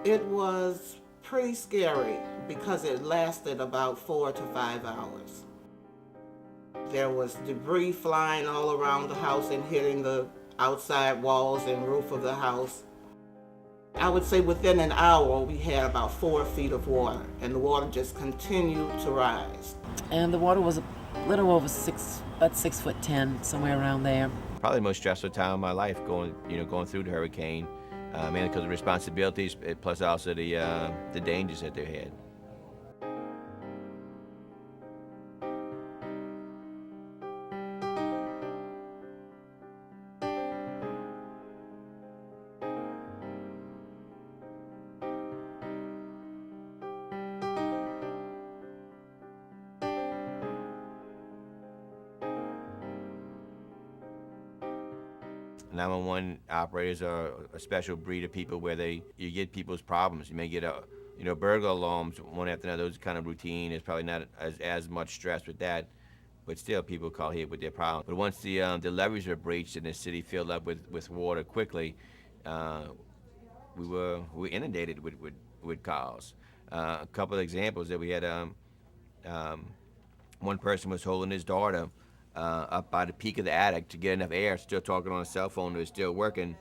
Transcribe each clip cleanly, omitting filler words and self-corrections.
It was pretty scary because it lasted about 4 to 5 hours. There was debris flying all around the house and hitting the outside walls and roof of the house. I would say within an hour we had about 4 feet of water, and the water just continued to rise. And the water was a little over about 6'10", somewhere around there. Probably the most stressful time of my life going through the hurricane, mainly because of responsibilities, plus also the dangers that they had. 911 operators are a special breed of people where you get people's problems. You may get burglar alarms one after another. Those kind of routine. There's probably not as much stress with that, but still people call here with their problems. But once the levees were breached and the city filled up with water quickly, we were inundated with calls. A couple of examples that we had. One person was holding his daughter up by the peak of the attic to get enough air, still talking on a cell phone that was still working.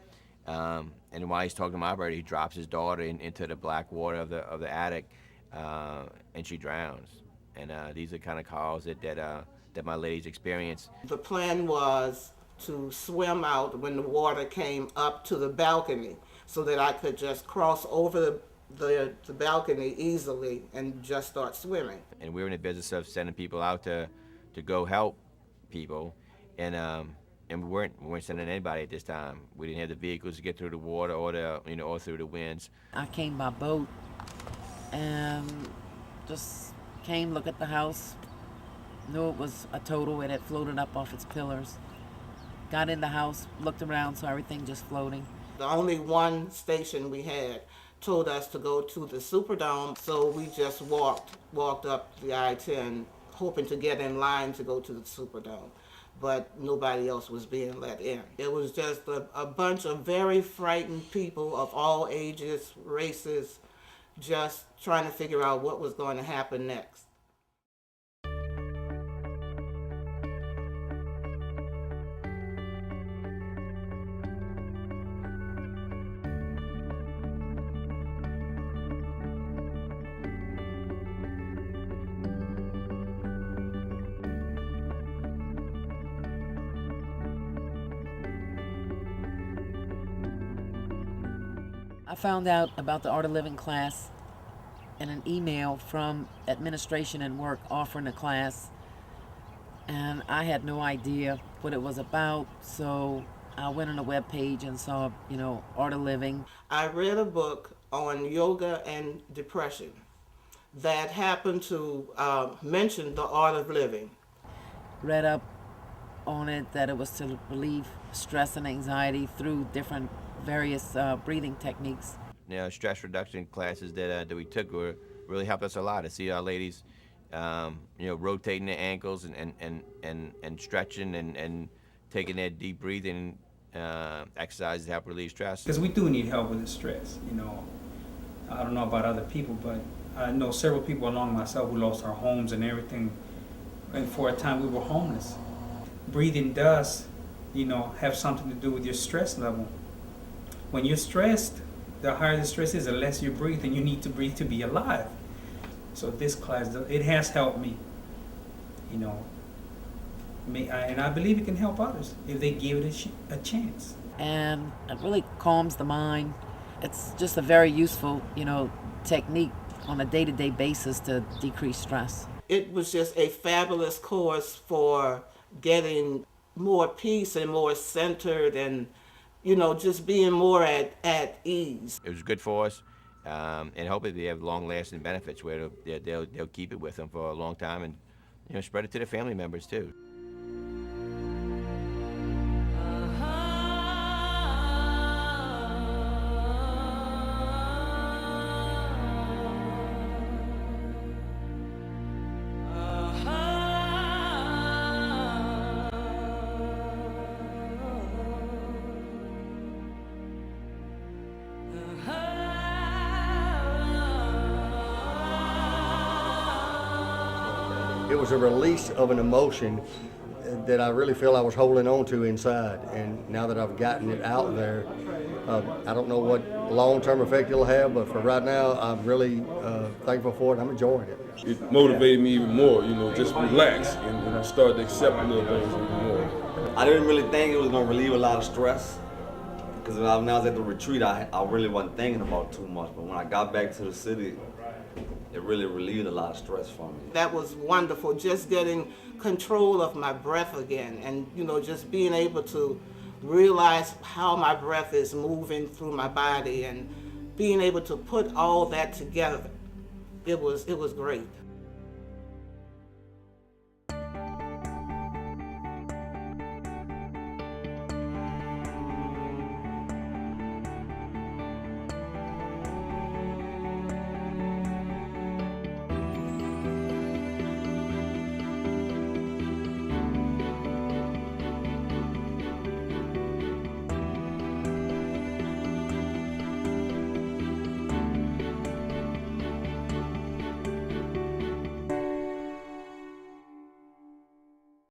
And while he's talking to my operator, he drops his daughter into the black water of the attic, and she drowns. And these are kind of calls that my ladies experience. The plan was to swim out when the water came up to the balcony so that I could just cross over the balcony easily and just start swimming. And we were in the business of sending people out to go help people, and we weren't sending anybody at this time. We didn't have the vehicles to get through the water or through the winds. I came by boat and just came, look at the house, knew it was a total. It had floated up off its pillars. Got in the house, looked around, saw everything just floating. The only one station we had told us to go to the Superdome, so we just walked up the I-10 hoping to get in line to go to the Superdome, but nobody else was being let in. It was just a bunch of very frightened people of all ages, races, just trying to figure out what was going to happen next. I found out about the Art of Living class in an email from administration and work offering a class, and I had no idea what it was about, so I went on a web page and saw, Art of Living. I read a book on yoga and depression that happened to mention the Art of Living. Read up on it that it was to relieve stress and anxiety through different various breathing techniques. Stress reduction classes that we took really helped us a lot to see our ladies, rotating their ankles and stretching and taking that deep breathing exercises to help relieve stress. Because we do need help with the stress. I don't know about other people, but I know several people along myself who lost our homes and everything, and for a time we were homeless. Breathing does, have something to do with your stress level. When you're stressed, the higher the stress is, the less you breathe, and you need to breathe to be alive. So this class, it has helped me, and I believe it can help others if they give it a chance. And it really calms the mind. It's just a very useful, technique on a day-to-day basis to decrease stress. It was just a fabulous course for getting more peace and more centered and just being more at ease. It was good for us, and hopefully they have long-lasting benefits where they'll keep it with them for a long time and spread it to their family members too. it was a release of an emotion that I really feel I was holding on to inside. And now that I've gotten it out there, I don't know what long-term effect it'll have, but for right now, I'm really thankful for it. I'm enjoying it. It motivated me even more, just relax and I started to accept a little things even more. I didn't really think it was gonna relieve a lot of stress, because when I was at the retreat, I really wasn't thinking about too much. But when I got back to the city, it really relieved a lot of stress for me. That was wonderful, just getting control of my breath again, and just being able to realize how my breath is moving through my body and being able to put all that together. It was great.